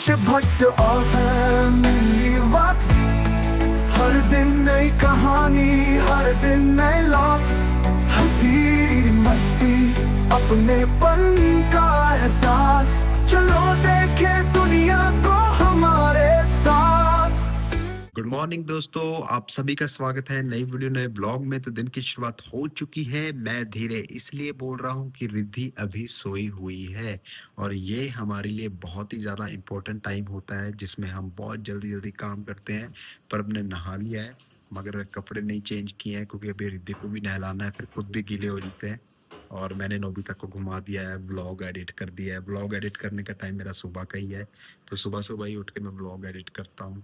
आयुष भट्ट और family works, हर दिन नई कहानी, हर दिन नए लॉक्स, हंसी मस्ती अपनेपन का एहसास, चलो देखे दुनिया को हमारे साथ। गुड मॉर्निंग दोस्तों, आप सभी का स्वागत है नई वीडियो नए ब्लॉग में। तो दिन की शुरुआत हो चुकी है। मैं धीरे इसलिए बोल रहा हूँ कि रिद्धि अभी सोई हुई है और ये हमारे लिए बहुत ही ज़्यादा इम्पोर्टेंट टाइम होता है जिसमें हम बहुत जल्दी जल्दी काम करते हैं। पर हमने नहा लिया है मगर कपड़े नहीं चेंज किए हैं क्योंकि अभी रिद्धि को भी नहलाना है, फिर खुद भी गीले हो जाते हैं। और मैंने नोबिता को घुमा दिया है, ब्लॉग एडिट कर दिया है। ब्लॉग एडिट करने का टाइम मेरा सुबह का ही है, तो सुबह सुबह ही उठ के मैं ब्लॉग एडिट करता हूँ।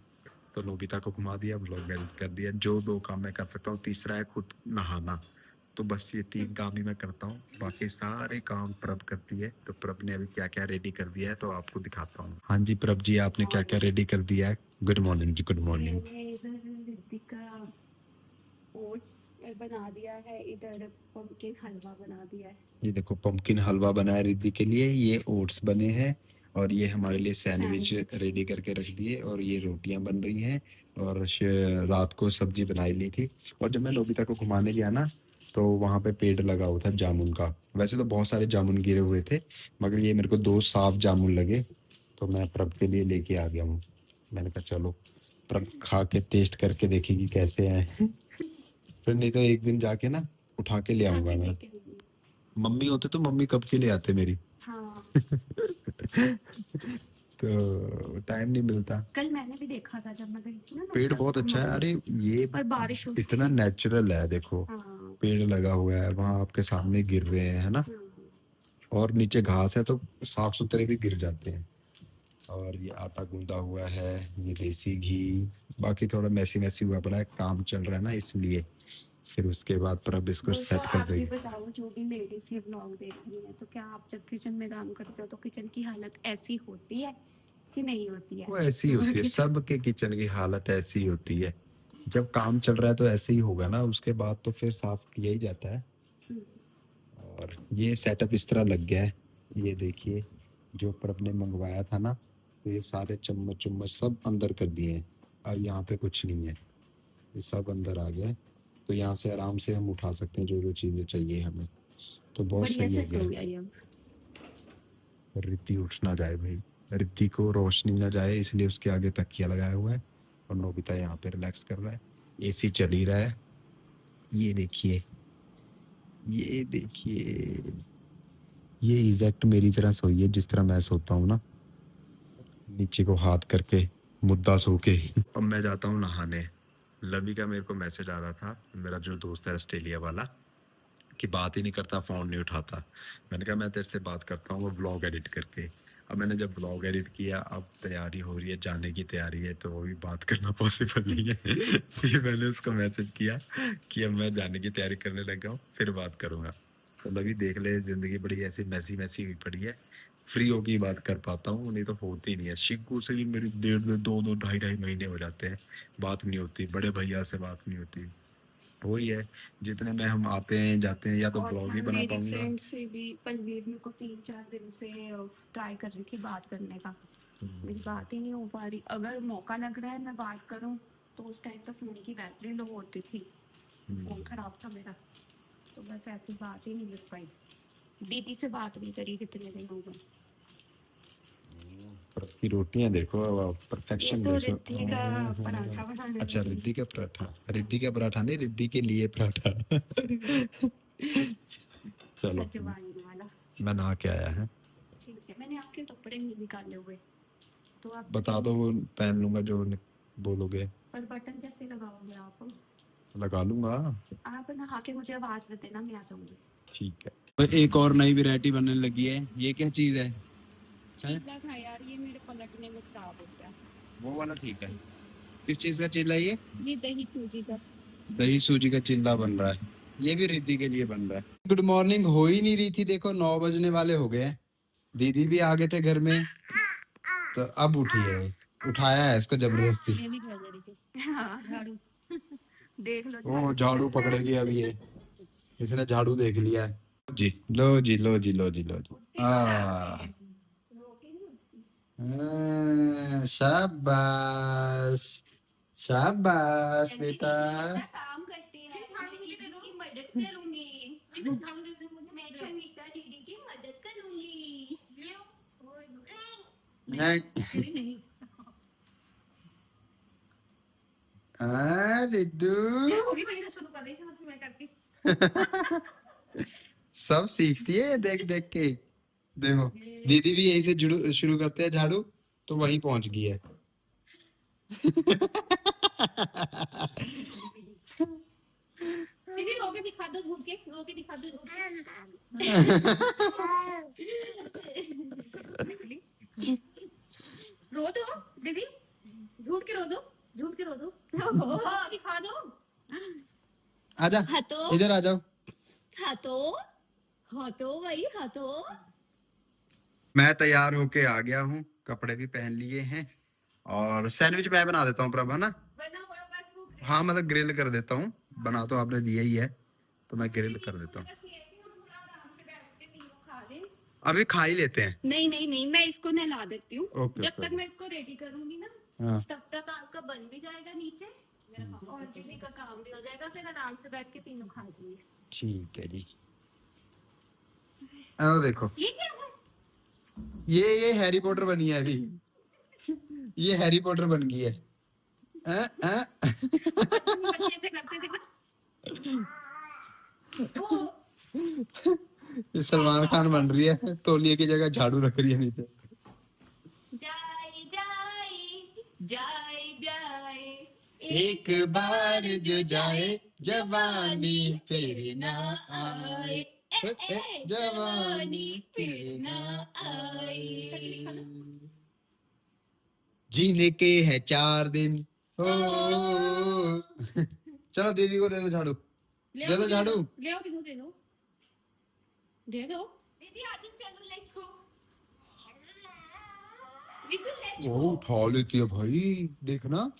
तो नोबिता को घुमा दिया, ब्लॉग एडिट कर दिया। जो 2 काम मैं कर सकता हूँ, तीसरा है खुद नहाना। तो बस ये 3 काम ही मैं करता हूँ, बाकी सारे काम प्रभ करती है। तो प्रभ ने अभी क्या क्या रेडी कर दिया है तो आपको दिखाता हूँ। हाँ जी प्रभ जी, आपने क्या क्या रेडी कर दिया है? गुड मॉर्निंग जी, गुड मॉर्निंग। मैंने इधर रिद्धि का ओट्स बना दिया है, इधर पम्पकिन हलवा बना दिया है। ये देखो पंपकिन हलवा बना है रिद्धि के लिए, ये ओट्स बने हैं और ये हमारे लिए सैंडविच रेडी करके रख दिए और ये रोटियां बन रही हैं। और रात को सब्जी बनाई ली थी। और जब मैं नोबिता को घुमाने गया ना तो वहां पे पेड़ लगा हुआ था जामुन का। वैसे तो बहुत सारे जामुन गिरे हुए थे मगर ये मेरे को 2 साफ जामुन लगे तो मैं प्रभ के लिए लेके आ गया हूँ। मैंने कहा चलो प्रभ खा के टेस्ट करके देखेगी कैसे हैं। फिर नहीं तो एक दिन जाके ना उठा के ले आऊंगा मैं। मम्मी होते तो मम्मी कब के लिए आते मेरी। हाँ। तो टाइम नहीं मिलता। कल मैंने भी देखा था जब मैं गई थी ना। पेड़ बहुत अच्छा है। अरे ये पर बारिश इतना नेचुरल है, देखो हाँ। पेड़ लगा हुआ है वहां आपके सामने गिर रहे हैं, है ना। और नीचे घास है तो साफ सुथरे भी गिर जाते हैं। और ये आटा गूंदा हुआ है, ये देसी घी, बाकी थोड़ा मैसी मैसी हुआ पड़ा है, काम चल रहा है ना इसलिए। फिर उसके बाद पर अब इसको सेट कर देंगे। आप बताओ, जो भी लेडीज ये ब्लॉग देख रही है, तो क्या आप जब किचन में काम करते हो तो किचन की हालत ऐसी होती है कि नहीं होती है? वो ऐसी होती है, सबके किचन की हालत ऐसी होती है। जब काम चल रहा है तो ऐसे ही होगा ना, उसके बाद तो फिर साफ किया ही जाता है। और ये सेटअप इस तरह लग गया है, ये देखिए जो प्रभ ने मंगवाया था ना, तो ये सारे चम्मच चम्मच सब अंदर कर दिए हैं। अब यहाँ पे कुछ नहीं है, ये सब अंदर आ गया है। तो यहाँ से आराम से हम उठा सकते हैं जो जो चीजें चाहिए हमें। तो बहुत सही हो गया। रिद्धि उठ ना जाए भाई, रिद्धि को रोशनी ना जाए इसलिए उसके आगे तकिया लगाया हुआ है। और नोबिता यहाँ पे रिलैक्स कर रहा है, एसी चल ही रहा है। ये देखिए, ये देखिए, ये एग्जैक्ट मेरी तरह सोई है जिस तरह मैं सोता हूँ ना, नीचे को हाथ करके मुद्दा सो के। अब मैं जाता हूँ नहाने। लवी का मेरे को मैसेज आ रहा था, मेरा जो दोस्त है ऑस्ट्रेलिया वाला, कि बात ही नहीं करता, फोन नहीं उठाता। मैंने कहा मैं तेरे से बात करता हूँ वो ब्लॉग एडिट करके। अब मैंने जब ब्लॉग एडिट किया, अब तैयारी हो रही है, जाने की तैयारी है, तो वो भी बात करना पॉसिबल नहीं है। फिर मैंने उसको मैसेज किया कि अब मैं जाने की तैयारी करने लगा हूँ, फिर बात करूंगा। तो लवी देख ले, जिंदगी बड़ी ऐसी मैसी मैसी हुई पड़ी है, फ्री होगी बात कर पाता हूँ, नहीं तो होती नहीं है। शिक्कू से भी मेरी 1.5 2 2 2.5 महीने हो जाते हैं बात नहीं होती, बड़े भैया से बात नहीं होती। वही है, जितने में हम आते हैं जाते हैं, या तो ब्लॉग ही बना पाऊंगा। फ्रेंड से भी पनवीर मेरे को 3-4 दिन से ट्राई कर रही थी बात करने का, मेरी बात ही नहीं हो पा रही। अगर मौका लग रहा है मैं बात करूं तो उस टाइम तो फोन की बैटरी लो होती थी, फोन खराब था मेरा, तो बस ऐसी बात ही नहीं मिल पाई। दीदी से बात नहीं करी कितने दिन हो गए। की रोटियां देखो, परफेक्शन तो देखो। रिद्धि का पराठा बनाने अच्छा, लगी। रिद्धि का पराठा, रिद्धि का पराठा नहीं, रिद्धि के लिए पराठा। चलो सजवाइन वाला। मैं नहा के आया है। ठीक है, मैंने आपके कपड़े नहीं निकाले हुए, तो आप बता दो, वो पहन लूंगा जो बोलोगे। पर बटन कैसे लगाओगे आप? लगा लूंगा। आप नहा के मुझे आवाज दे देना, मैं आ जाऊंगी। ठीक है। तो एक और नई वैरायटी बनने लगी है, ये क्या चीज है? चीला था यार, ये मेरे पलटने में खराब हो गया। वो वाला ठीक है। किस चीज का चिल्ला ये? ये दही सूजी का। दही सूजी का चिल्ला बन रहा है, ये भी रिद्धि के लिए बन रहा है। गुड मॉर्निंग हो ही नहीं रही थी, देखो 9 बजने वाले हो गए। दीदी भी आ गए थे घर में, तो अब उठी है, उठाया है इसको जबरदस्ती। झाड़ू देख लो। ओ झाड़ू पकड़ेगी अभी ये, इसने झाड़ू देख लिया है जी। लो जी, लो जी, लो जी, लो जी। शाबाश शाबाश बेटा। काम करती है, की मदद करूंगी। मैं संगीता दीदी की मदद करूंगी। नहीं नहीं रिड्डू अभी वही से शुरू कर रही थी, बस मैं करती। सब सीखती है देख देख के। देखो दीदी भी यहीं से शुरू करते हैं झाड़ू, तो वहीं पहुंच गई है। दीदी रो के दिखा दो, घूट के रो के दिखा दो। रो दो दीदी, झूठ के रो दो, झूठ के रो दो। दिखा दो। आजा हाथों इधर आ जाओ। हाथों हाथों भाई हाथों। मैं तैयार होके आ गया हूँ, कपड़े भी पहन लिए हैं और सैंडविच मैं बना देता हूँ प्रभा ना। बना हुआ बस वो हाँ मतलब ग्रिल कर देता हूँ, बना तो आपने दिया ही है तो मैं ग्रिल कर देता हूँ। अभी खा ही लेते हैं। नहीं नहीं नहीं, मैं इसको नहला देती हूँ। ओके, जब ओके। तक मैं इसको रेडी करूंगी ना, हाँ तब तक आपका बन भी जाएगा नीचे और दीदी का काम भी हो जाएगा, फिर आराम से बैठ के तीनों खा लेंगे। ठीक है जी। आओ देखो ये क्या है? ये हैरी पॉटर बनी है अभी। ये हैरी पॉटर बन गई है। बच्चे ऐसे करते थे। ये सलमान खान बन रही है, तौलिए की जगह झाड़ू रख रही है नीचे। जाए जाए जाए जाए एक बार जो जाए जवानी फिर ना आए, जवानी फिर ना आए। जीने के हैं 4 दिन हो। चलो दीदी को दे दो झाड़ू, दे दो झाड़ू। ले आओ, किसको दे दो, दे दो दीदी। आज चलो लेट्स गो। दीदी लेट्स वो गो। उठा लेती है भाई, देखना।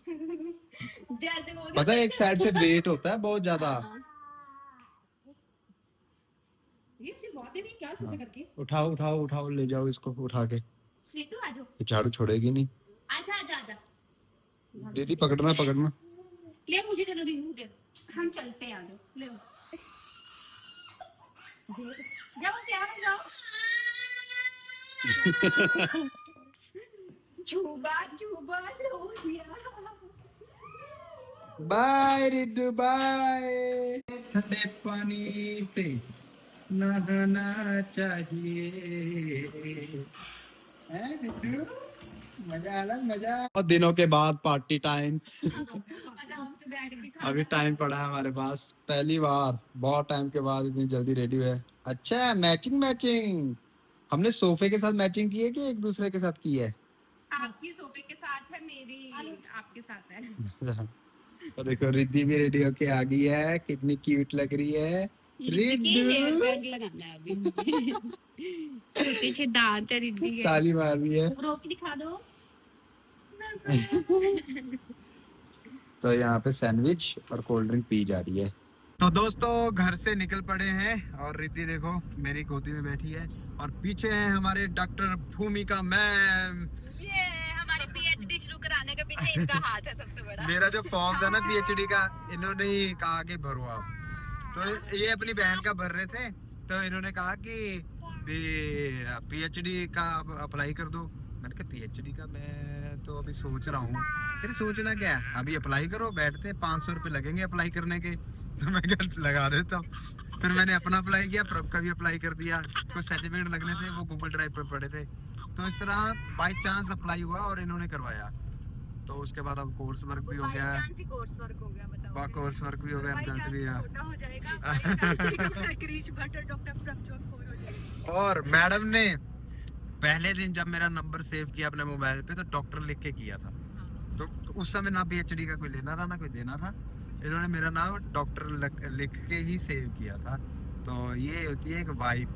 जैसे वो पता है एक साइड से वेट होता है बहुत ज्यादा। ये सिर्फ बातें नहीं, क्या ऐसे करके। उठाओ उठाओ उठाओ, ले जाओ इसको उठा के। सीधू आ जाओ। ये झाड़ू छोड़ेगी नहीं। आजा आजा आजा। दीदी पकड़ना पकड़ना। ले मुझे दे दो दीदी, मुझे। हम चलते हैं, आ जाओ ले लो। जाओ प्यार जाओ। छुबा छुबा लो दिया। Bye Riddu bye. ठंडे पानी से नहाना चाहिए। हैं रिड्डू, मजा आ रहा मजा। और दिनों के बाद पार्टी टाइम। आराम से बैठ के खा। अभी टाइम पड़ा है हमारे पास, पहली बार बहुत टाइम के बाद इतनी जल्दी रेडी हुए। अच्छा मैचिंग मैचिंग। हमने सोफे के साथ मैचिंग की है कि एक दूसरे के साथ की है? आपकी सोफे के साथ है, मेरी आपके साथ है। तो देखो रिद्धि भी रेडी होके आ गई है, कितनी क्यूट लग रही है रिद्धि। लगाना है अभी। छोटे से दांत है रिद्धि के। ताली मार रही है। रो के दिखा दो। तो यहाँ पे सैंडविच और कोल्ड ड्रिंक पी जा रही है। तो दोस्तों घर से निकल पड़े हैं और रिद्धि देखो मेरी गोदी में बैठी है और पीछे है हमारे डॉक्टर भूमिका मैम। ये हमारी पीएचडी शुरू कराने के पीछे इनका हाथ है सबसे बड़ा। मेरा जो फॉर्म था ना पीएचडी का, इन्होंने ही कहा कि भरो आप। तो ये अपनी बहन का भर रहे थे, तो इन्होंने कहा कि पीएचडी का अप्लाई कर दो। मैंने कहा पीएचडी का मैं तो अभी सोच रहा हूँ। फिर सोचना क्या है, अभी अप्लाई करो, बैठते 500 रुपये लगेंगे अप्लाई करने के। तो मैं लगा देता हूँ। फिर मैंने अपना अप्लाई किया, प्रभ का भी अप्लाई कर दिया। कुछ सर्टिफिकेट लगने थे वो गूगल ड्राइव पर पड़े थे, तो इस तरह बाई चांस अप्लाई हुआ और इन्होंने करवाया। तो उसके बाद अब कोर्स वर्क भी हो गया, कोर्स वर्क हो गया, बताओ। कोर्स वर्क भी हो गया, रिजल्ट भी आया। छोटा हो जाएगा। और मैडम ने पहले दिन जब मेरा नंबर सेव किया अपने मोबाइल पे, तो डॉक्टर लिख के किया था। तो उस समय ना पीएचडी का कोई लेना था ना कोई देना था, इन्होंने मेरा नाम डॉक्टर लिख के ही सेव किया था। तो ये होती है एक वाइब,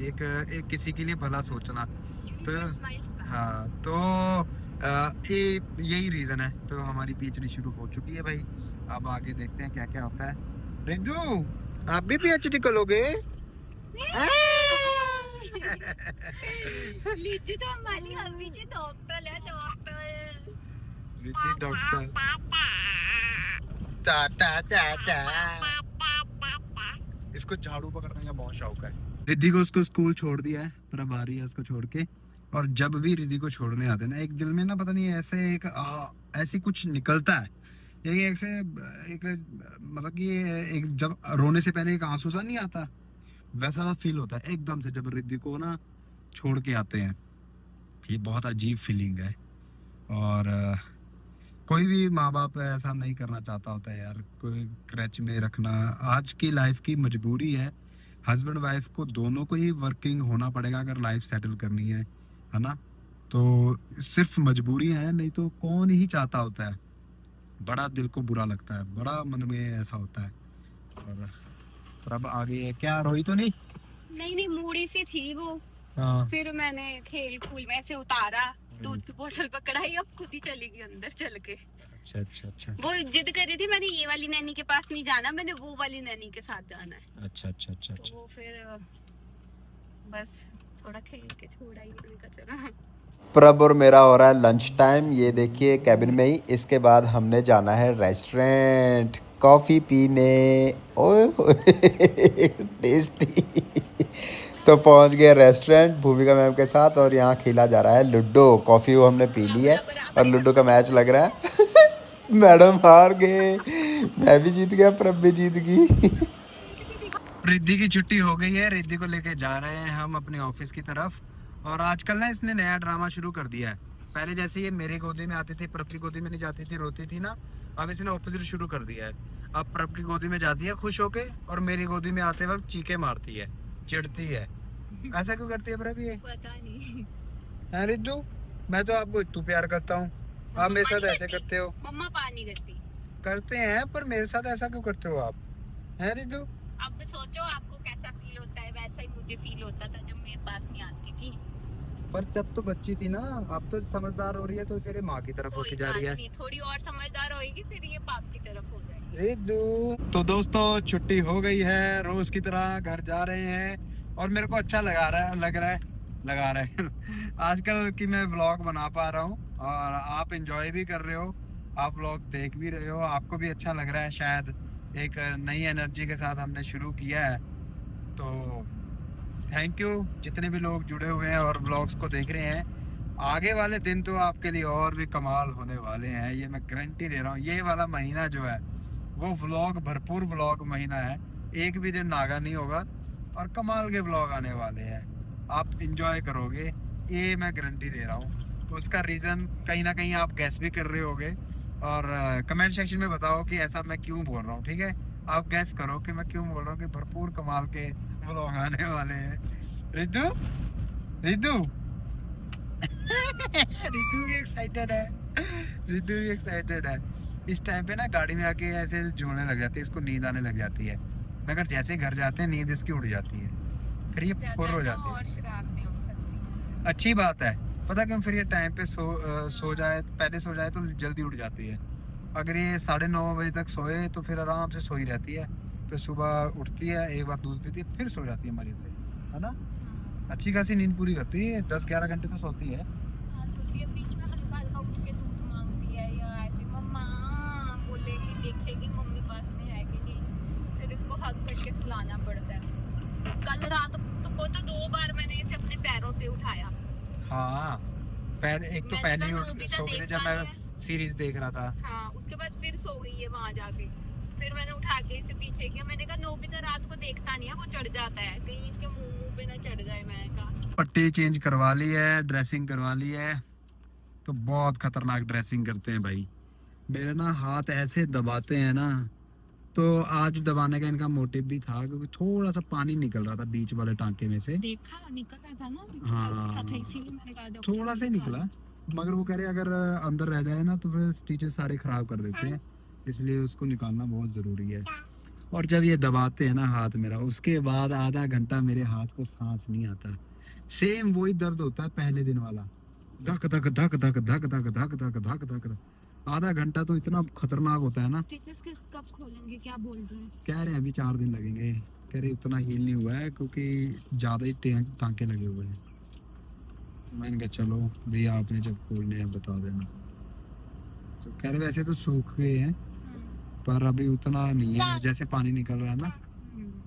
एक किसी के लिए भला सोचना। तो हाँ, तो यही रीजन है। तो हमारी पीएचडी शुरू हो चुकी है भाई, अब आगे देखते हैं क्या क्या होता है। रिंजू आप भी पीएचडी करोगे? लीधी तो हमारी हमेशा डॉक्टर है, डॉक्टर। रिद्धि डॉक्टर टाटा टाटा। इसको झाड़ू पकड़ने का बहुत शौक है। रिद्धि को उसको स्कूल छोड़ दिया है, पर अब आ रही है उसको छोड़ के। और जब भी रिद्धि को छोड़ने आते हैं ना, एक दिल में ना पता नहीं ऐसे एक ऐसी कुछ निकलता है, एक ऐसे एक मतलब कि एक जब रोने से पहले एक आंसू सा नहीं आता, वैसा सा फील होता है एकदम से जब रिद्धि को ना छोड़ के आते हैं। ये बहुत अजीब फीलिंग है। और कोई भी माँ बाप ऐसा नहीं करना चाहता होता है यार, कोई क्रच में रखना आज की लाइफ की मजबूरी है। हस्बैंड वाइफ को दोनों को ही वर्किंग होना पड़ेगा अगर लाइफ सेटल करनी है ना। तो सिर्फ मजबूरी है, नहीं तो कौन ही चाहता होता है। बड़ा दिल को बुरा लगता है, बड़ा मन में ऐसा होता है। और अब आगे क्या रोई तो नहीं? नहीं मूडी सी थी वो। हाँ। फिर मैंने खेल कूल में से उतारा, दूध की बोतल पकड़ाई, अब खुद ही चली गई अंदर चल के। अच्छा अच्छा अच्छा। वो जिद कर रही थी मैंने ये वाली नैनी के पास नहीं जाना, मैंने वो वाली नैनी के साथ जाना है। अच्छा अच्छा अच्छा अच्छा। तो वो फिर बस थोड़ा खेल के छोड़ा ही, मैंने कहा चलो। प्रभ और मेरा हो रहा है लंच टाइम, ये देखिए कैबिन में ही। इसके बाद हमने जाना है रेस्टोरेंट कॉफ़ी पीने। ओए टेस्टी। तो पहुंच गए रेस्टोरेंट भूमिका मैम के साथ, और यहाँ खेला जा रहा है लूडो। कॉफ़ी वो हमने पी ली है और लूडो का मैच लग रहा है। मैडम हार गए, मैं भी जीत गया, प्रभ भी जीत गई। रिद्धि की छुट्टी हो गई है, रिद्धि को लेके जा रहे हैं हम अपने ऑफिस की तरफ। और आजकल ना इसने नया ड्रामा शुरू कर दिया है। पहले जैसे ये मेरे गोदी में आती थी, प्रभ की गोदी में नहीं जाती थी, रोती थी ना, अब इसने ऑपोजिट शुरू कर दिया है। अब प्रभ की गोदी में जाती है खुश होके, और मेरी गोदी में आते वक्त चीखे मारती है, चिढ़ती है। ऐसा क्यों करती है प्रभ ये? पता नहीं। है रिद्धू, मैं तो आपको इतना प्यार करता हूँ, आप मेरे साथ ऐसे करते हो। मम्मा पानी करती करते हैं, पर मेरे साथ ऐसा क्यों करते हो आप? है रिद्धू? अब सोचो आपको कैसा फील होता है, वैसा ही मुझे फील होता था जब मेरे पास नहीं आती थी। पर जब तो बच्ची थी ना, अब तो समझदार हो रही है, तो फिर ये माँ की तरफ होती जा रही है। नहीं, थोड़ी और समझदार होगी फिर ये बाप की तरफ हो जाएगी। रिद्धू। तो दोस्तों छुट्टी हो गई है, रोज की तरह घर जा रहे हैं, और मेरे को अच्छा लग रहा है आजकल कि मैं व्लॉग बना पा रहा हूँ और आप एंजॉय भी कर रहे हो, आप व्लॉग देख भी रहे हो, आपको भी अच्छा लग रहा है। शायद एक नई एनर्जी के साथ हमने शुरू किया है, तो थैंक यू जितने भी लोग जुड़े हुए हैं और व्लॉग्स को देख रहे हैं। आगे वाले दिन तो आपके लिए और भी कमाल होने वाले हैं, ये मैं गारंटी दे रहा हूँ। ये वाला महीना जो है वो व्लॉग भरपूर व्लॉग महीना है, एक भी दिन नागा नहीं होगा, और कमाल के व्लॉग आने वाले हैं, आप इंजॉय करोगे, ये मैं गारंटी दे रहा हूँ। तो उसका रीज़न कहीं ना कहीं आप गैस भी कर रहे होगे, और कमेंट सेक्शन में बताओ कि ऐसा मैं क्यों बोल रहा हूँ। ठीक है, आप गैस करो कि मैं क्यों बोल रहा हूँ कि भरपूर कमाल के व्लॉग आने वाले हैं। रिद्धू रिद्धू रिद्धू भी एक्साइटेड है, रिद्धू भी एक्साइटेड है। इस टाइम पे ना गाड़ी में आके ऐसे झूलने लग जाती है, इसको नींद आने लग जाती है, मगर जैसे ही घर जाते हैं नींद इसकी उड़ जाती है, फिर ये फुर हो जाती है। और शरारतें हो सकती हैं। अच्छी बात है, पता क्यों? फिर ये टाइम पे सो जाए, पहले सो जाए तो जल्दी उठ जाती है। अगर ये 9:30 बजे तक सोए तो फिर आराम से सोई रहती है, फिर सुबह उठती है, एक बार दूध पीती है, फिर सो जाती है मजे से, है ना। अच्छी खासी नींद पूरी करती है, 10-11 घंटे तो सोती है। हाँ, सोती है, बीच में हल्का हल्का उठ के दूध मांगती है या ऐसे मम्मा बोलेगी, देखेगी मम्मी पास में है कि नहीं, फिर इसको हग करके सुलाना पड़ता है। कल रात को तो 2 बार मैंने इसे अपने पैरों से उठाया। हाँ, एक तो पहले ही सो गई थी जब मैं देखा सीरीज देख रहा था। हाँ, उसके बाद फिर सो गई है वहां जाके, फिर मैंने उठा के इसे पीछे किया, मैंने कहा नोबिता रात को देखता नहीं है, वो चढ़ जाता है, कहीं इसके मुंह पे ना चढ़ जाए। मैंने कहा पट्टी चेंज करवा ली है, ड्रेसिंग करवा ली है, तो बहुत खतरनाक ड्रेसिंग करते हैं भाई। मेरे ना हाथ ऐसे दबाते हैं ना, तो आज दबाने का इनका मोटिव भी था क्योंकि थोड़ा सा पानी निकल रहा था बीच वाले टांके में से। देखा निकल रहा था ना। हाँ, था इसीलिए मैंने कहा थोड़ा सा ही निकला, मगर वो कह रहे अगर अंदर रह जाए ना तो फिर स्टिचेस सारे खराब कर देते हैं, इसलिए उसको निकालना बहुत जरूरी है। और जब ये दबाते हैं ना हाथ मेरा, उसके बाद आधा घंटा मेरे हाथ को सांस नहीं आता, सेम वही दर्द होता है पहले दिन वाला, धक धक धक धक धक धक धक धक धक धक। आधा घंटा तो इतना खतरनाक होता है ना। स्टिचेस कब खोलेंगे, क्या बोल रहे हैं? कह रहे हैं अभी 4 दिन लगेंगे, कह रहे उतना हील नहीं हुआ है क्योंकि ज्यादा ही टांके लगे हुए हैं। मैंने कहा चलो भैया आपने जब खोलने हैं बता देना। तो कह रहे वैसे तो सूख गए हैं पर अभी उतना नहीं है जैसे पानी निकल रहा है ना।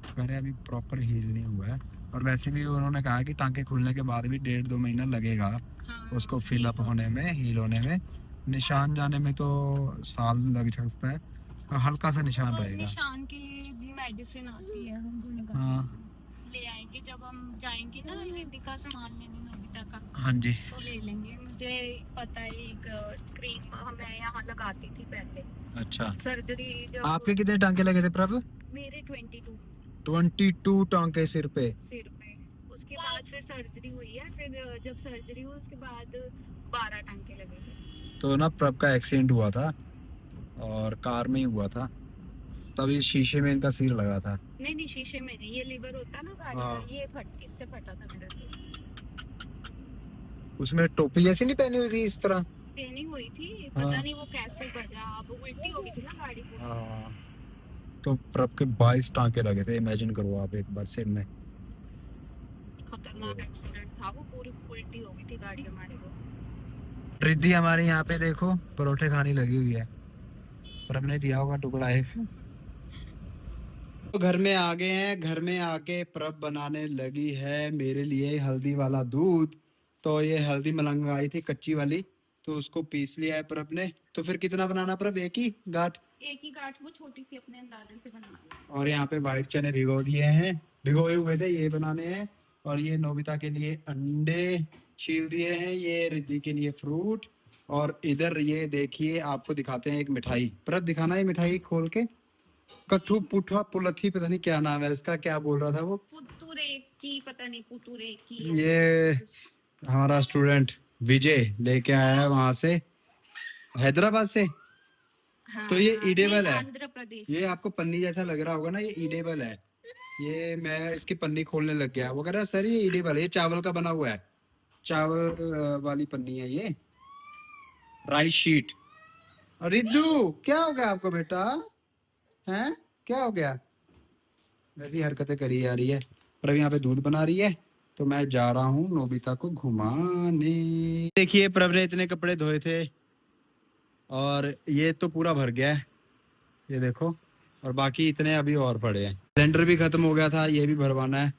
कह रहे अभी प्रॉपर हील नहीं हुआ है। और वैसे भी उन्होंने कहा कि टांके खुलने के बाद भी 1.5-2 महीना लगेगा उसको फिल अप होने में, हील होने में। निशान जाने में तो साल लग सकता है और हल्का सा निशान तो रहेगा। निशान के लिए भी मेडिसिन आती है, हम वो लगा हाँ ले आएंगे जब हम जाएंगे ना रिद्धि का सामान लेने नोबिता का, हाँ जी। तो ले लेंगे। मुझे पता है एक क्रीम मैं यहाँ लगाती थी पहले अच्छा, सर्जरी जब। आपके कितने टांके लगे थे प्रभ? मेरे 22 22 टांके सिर पे। सिर पे। उसके बाद फिर सर्जरी हुई है, फिर जब सर्जरी हुई उसके बाद 12 टांके लगे थे। तो ना प्रभ का एक्सीडेंट हुआ था और कार में ही हुआ था, तभी शीशे में इनका सिर लगा था। नहीं नहीं, शीशे में नहीं, ये लीवर होता है ना गाड़ी हाँ। का, ये इससे फटा था मेरा सिर। उसमें टोपी जैसी नहीं पहनी हुई थी इस तरह? पहनी हुई थी, हाँ। पता नहीं वो कैसे बजा, अब उल्टी हो गई थी ना गाड़ी को। हाँ। तो प्रभ के 22 टांके लगे थे, इमेजिन करो आप एक बार सिर में। खतरनाक एक्सीडेंट था वो, पूरी उल्टी हो गई थी गाड़ी हमारे को। रिद्धि हमारे यहाँ पे देखो परोठे खाने लगी हुई है, प्रभ ने दिया होगा टुकड़ा एक। तो घर में आ गए हैं, घर में आके प्रभ बनाने लगी है मेरे लिए हल्दी वाला दूध। तो ये हल्दी मंगाई थी कच्ची वाली, तो उसको पीस लिया है प्रभ ने। तो फिर कितना बनाना प्रभ, एक ही गांठ? एक ही गांठ, वो छोटी सी अपने अंदाजे से बना लो। और यहाँ पे व्हाइट चने भिगो दिए हैं, भिगोए हुए थे, ये बनाने हैं। और ये नोबिता के लिए अंडे छील दिए हैं, ये रिद्धि के लिए फ्रूट। और इधर ये देखिए आपको दिखाते हैं एक मिठाई। प्रभ दिखाना है मिठाई खोल के। कट्ठू पुठा पुलथी, पता नहीं क्या नाम है इसका, क्या बोल रहा था वो। पुतुरे की, पता नहीं पुतुरे की। ये हमारा स्टूडेंट विजय लेके आया है वहां से, हैदराबाद से। हाँ, तो ये हाँ, ईडेबल नहीं, है। आंध्र प्रदेश। ये आपको पन्नी जैसा लग रहा होगा ना, ये ईडेबल है। ये मैं इसकी पन्नी खोलने लग गया, वो कह रहा है सर ये ईडेबल है, ये चावल का बना हुआ है, चावल वाली पन्नी है ये, राइस शीट। और रिद्धू क्या हो गया आपको बेटा, हैं क्या हो गया? ऐसी हरकतें करी जा रही है। पर अब यहाँ पे दूध बना रही है, तो मैं जा रहा हूँ नोबिता को घुमाने। देखिए प्रभ ने इतने कपड़े धोए थे और ये तो पूरा भर गया है, ये देखो। और बाकी इतने अभी और पड़े हैं। सिलेंडर भी खत्म हो गया था, ये भी भरवाना है,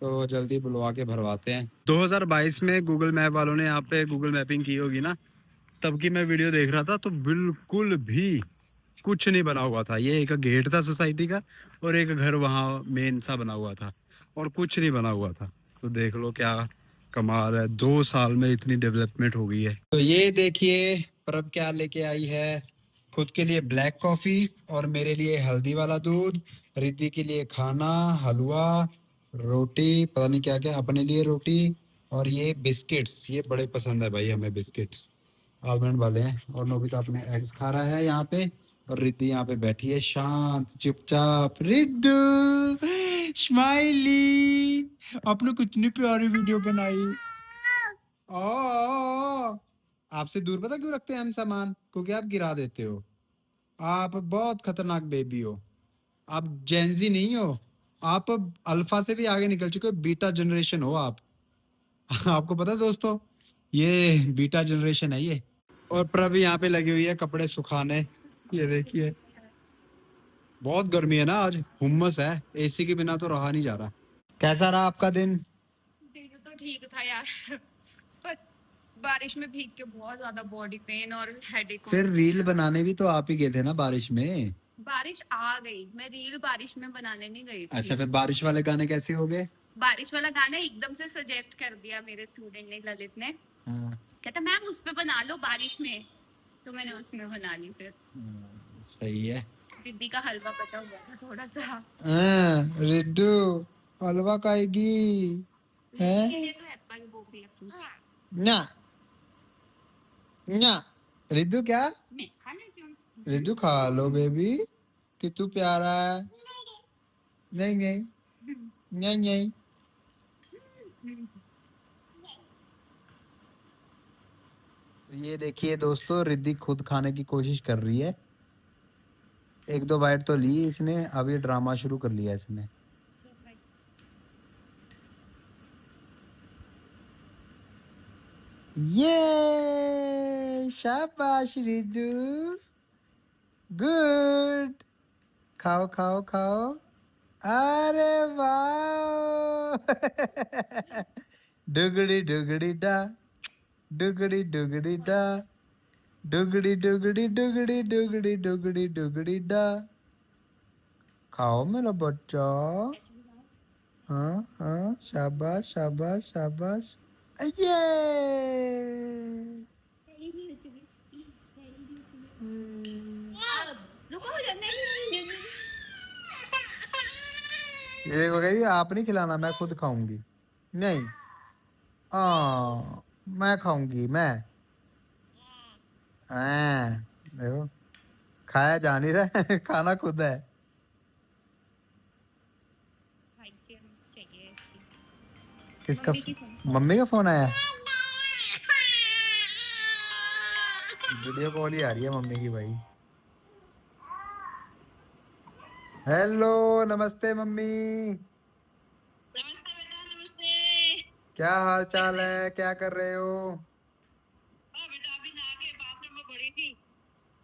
तो जल्दी बुलवा के भरवाते हैं। 2022 में गूगल मैप वालों ने यहाँ पे गूगल मैपिंग की होगी ना, तब की मैं वीडियो देख रहा था, तो बिल्कुल भी कुछ नहीं बना हुआ था। ये एक गेट था सोसाइटी का और एक घर वहाँ मेन सा बना हुआ था, और कुछ नहीं बना हुआ था। तो देख लो क्या कमाल है, 2 साल में इतनी डेवलपमेंट हो गई है। तो ये देखिए प्रभ क्या लेके आई है, खुद के लिए ब्लैक कॉफी और मेरे लिए हल्दी वाला दूध, रिद्धि के लिए खाना, हलवा, रोटी, पता नहीं क्या क्या, अपने लिए रोटी। और ये बिस्किट्स, ये बड़े पसंद है भाई हमें बिस्किट्स, आलमंड वाले हैं। और नोबिता अपने एग्स खा रहा है यहाँ पे, और रिद्धि यहाँ पे बैठी है शांत चुपचाप। रिद्धू स्माइली, आपने कितनी प्यारी वीडियो बनाई। ओ आपसे दूर पता क्यों रखते हैं हम सामान, क्योंकि आप गिरा देते हो। आप बहुत खतरनाक बेबी हो, आप जेंजी नहीं हो, आप अल्फा से भी आगे निकल चुके हो, बीटा जनरेशन हो आप। आपको पता है दोस्तों, ये बीटा जनरेशन है ये। और प्रभ यहाँ पे लगी हुई है कपड़े सुखाने, ये देखिए। बहुत गर्मी है ना आज, हुम्मस है, एसी के बिना तो रहा नहीं जा रहा। कैसा रहा आपका दिन? दिन तो ठीक था यार, पर बारिश में भीग के बहुत ज्यादा बॉडी पेन और हेडेक। फिर रील बनाने भी तो आप ही गए थे ना बारिश में। बारिश आ गई, मैं रील बारिश में बनाने नहीं गई थी। अच्छा, फिर बारिश वाले गाने कैसे हो गए? बारिश वाला गाना एकदम से सजेस्ट कर दिया मेरे स्टूडेंट ने, ललित ने। हाँ, कहता मैम उस पे बना लो बारिश में, तो मैंने उसमें बना ली। फिर सही है। दीदी का हलवा बचा हुआ था थोड़ा सा। रिड्डू हलवा खाएगी हैं? ये तो एप्पल वो भी है। ना ना रिद्धू क्या? मैं खा लेती हूँ। रिद्धू खा लो बेबी, कितू प्यारा है। नहीं नहीं नहीं नहीं। ये देखिए दोस्तों, रिद्धि खुद खाने की कोशिश कर रही है। 1-2 बाइट तो ली इसने, अब ये ड्रामा शुरू कर लिया इसने। ये शाबाश रिद्धू गुड खाओ खाओ खाओ अरे वाह डुगड़ी डुगड़ी डा डुगड़ी डुगड़ी डा डुगड़ी डुगड़ी डुगड़ी डुगड़ी डुगड़ी डुगड़ी डा खाओ मेरा बच्चा हाँ हाँ शाबाश शाबाश शाबाश ये रुको नहीं ये देखो कह रही है, आप नहीं खिलाना मैं खुद खाऊंगी नहीं मैं खाऊंगी मैं देखो खाया जा नहीं रहा है खाना खुद है चाहिए किसका मम्मी की फोन। मम्मी का फोन आया वीडियो कॉल ही आ रही है मम्मी की भाई हेलो नमस्ते मम्मी नमस्ते बेटा नमस्ते। क्या हाल चाल है क्या कर रहे हो बेटा अभी नहा के बाथरूम में पड़ी थी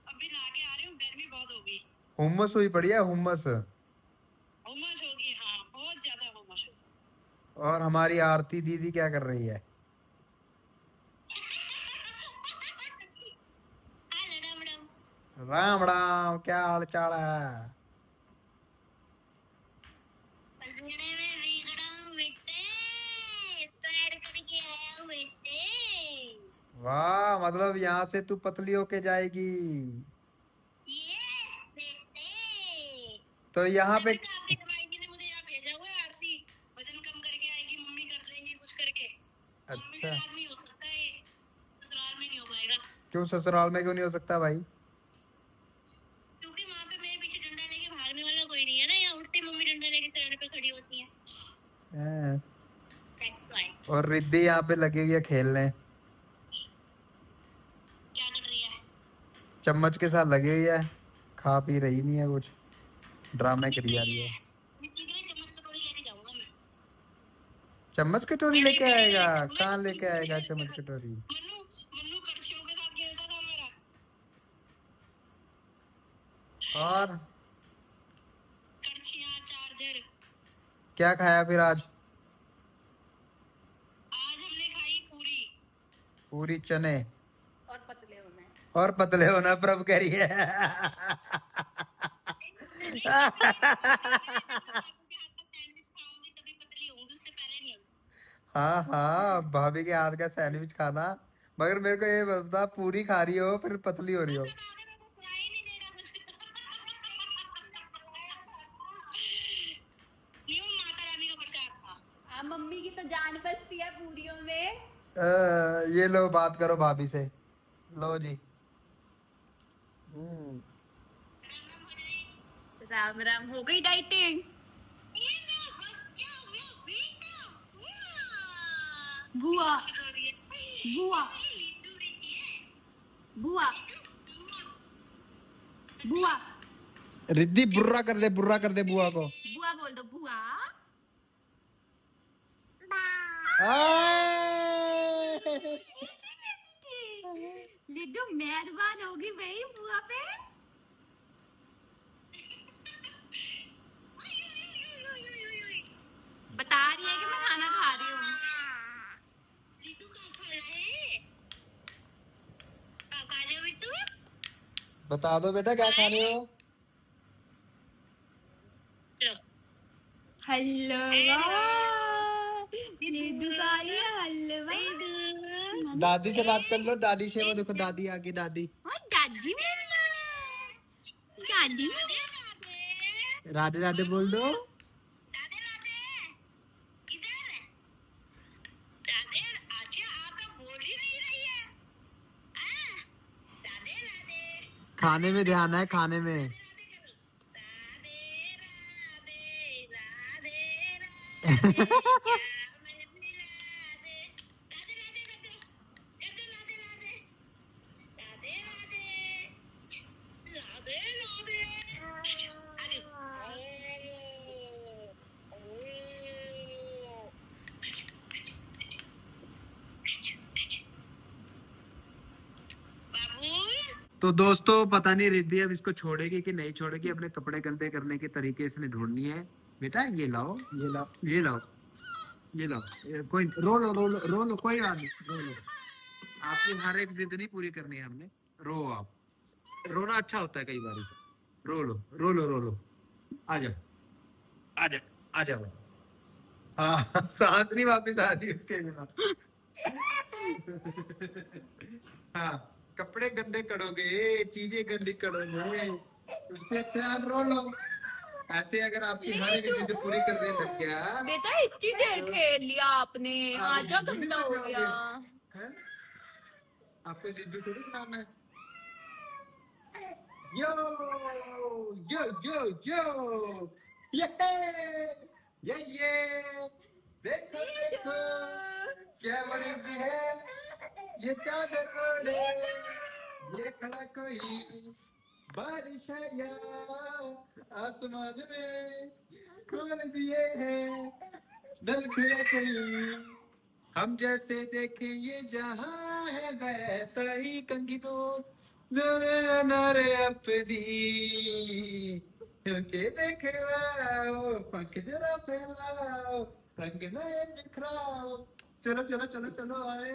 अभी नहा के आ रही हूँ गर्मी बहुत हो गई हुम्मस हुई पड़ी है हुम्मस उमस होगी हाँ बहुत ज्यादा उमस होगी। और हमारी आरती दीदी क्या कर रही है हेलो मैडम। राम राम क्या हाल चाल है पसंदे में बिगड़ाऊं बेटे पैर करके आया हूँ बेटे। वाह मतलब यहाँ से तू पतली होके जाएगी यस बेटे। तो यहाँ पे बेटा आपकी दवाई के लिए मुझे यहाँ भेजा हुआ है आरती वजन कम करके आएगी मम्मी कर देंगी कुछ करके। मम्मी के अच्छा साथ नहीं हो सकता है ससुराल में नहीं हो पाएगा क्यों ससुराल में क्यों नहीं हो सकता भाई क्योंकि वहाँ पे मेरे पीछे डंडा लेके भागने वाला कोई नहीं है ना यहाँ उल्टी मम्मी डंडा लेके सिराने पे खड़ी होती है हैं। That's why. और रिद्धि यहाँ पे लगी हुई है खेलने क्या कर रही है चम्मच के साथ लगी हुई है खा पी रही नहीं है कुछ ड्रामे करी जा रही है मिट्टी के लिए चम्मच कटोरी लेके जाऊंगा मैं। चम्मच कटोरी लेके आएगा कहाँ लेके आएगा चम्मच कटोरी मन्नू मन्नू करछियों के साथ खेलता था मेरा और करछियाँ चार्जर। क्या खाया फिर आज आज हमने खाई पूरी पूरी चने और पतले होना है और पतले होना प्रभ कह रही है आपके हाथ का सैंडविच खाऊंगी तभी पतली होंगी उससे पहले नहीं हो सकती। हाँ हाँ भाभी के हाथ का सैंडविच खाना मगर मेरे को ये बता पूरी खा रही हो फिर पतली हो रही हो दादा मेरे को सुनाई नहीं दे रहा कुछ ये वो माता रानी का प्रसाद था। हाँ मम्मी की तो जान बसती है पूरियों में ये लो बात करो भाभी से लो जी राम राम हो गई डाइटिंग ये लो बच्चा वो बेटा बुआ सॉरी बुआ बुआ बुआ रिद्धि बुर्रा कर दे बुआ को बुआ बोल दो बुआ लिड्डू मेहरबान होगी भाई बुआ पे बता रही है कि मैं खाना खा रही हूँ लिट्टू का खा रहा है खा रहे हो बिट्टू बता दो बेटा क्या खा रहे हो हलवा लिड्डू खा रही है हलवा दादी से बात कर लो दादी से वो देखो दादी आगे दादी और दादी मम्मा दादी राधे राधे बोल दो राधे राधे इधर राधे अच्छा आप तो बोल ही नहीं रही है राधे राधे खाने में ध्यान है खाने में राधे राधे राधे राधे तो दोस्तों पता नहीं रिद्धि अब इसको छोड़ेगी कि नहीं छोड़ेगी। अपने कपड़े गंदे करने के तरीके इसने ढूंढनी है। बेटा ये लाओ, ये लाओ, ये लाओ, ये लाओ। कोई रो लो, रो लो, रो लो, कोई बात नहीं, रो लो। आपकी हर एक जिद नहीं पूरी करनी है हमने। रो आप, रोना अच्छा होता है कई बार। रो लो, रो लो, रो लो। आ जाओ, आ जाओ, आ जाओ। हाँ, सांस नहीं वापस आती उसके बिना। हाँ, कपड़े गंदे करोगे, चीजें गंदी करोगे, उससे अच्छा आप रो लो। ऐसे अगर आपकी हर एक जिद पूरी करने लग गया। बेटा इतनी देर खेल लिया आपने, आधा घंटा हो गया। हैं? आपको जिद्दू थोड़ी बनाना है। यो यो यो यो, ये देखो देखो क्या बड़ी है ये चादर ओढ़े, ये खड़ा कोई बारिश है या आसमान में खोल दिए हैं नल खुला कोई। हम जैसे देखें ये जहां है वैसा ही कंगी दो नारे अपनी के देखे आओ, पंख जरा फैलाओ, रंग नए बिखराओ। चलो चलो चलो चलो आए।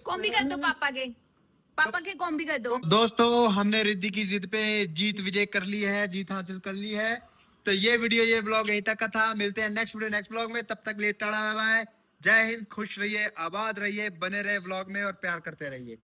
कॉम्बी कर दो पापा के कॉम्बी कर दो। दोस्तों हमने रिद्धि की जिद पे जीत विजय कर ली है, जीत हासिल कर ली है। तो ये वीडियो, ये ब्लॉग यहीं तक का था। मिलते हैं नेक्स्ट वीडियो नेक्स्ट ब्लॉग में। तब तक लिए टाटा बाय बाय। जय हिंद, खुश रहिए, आबाद रहिए, बने रहे ब्लॉग में और प्यार करते रहिए।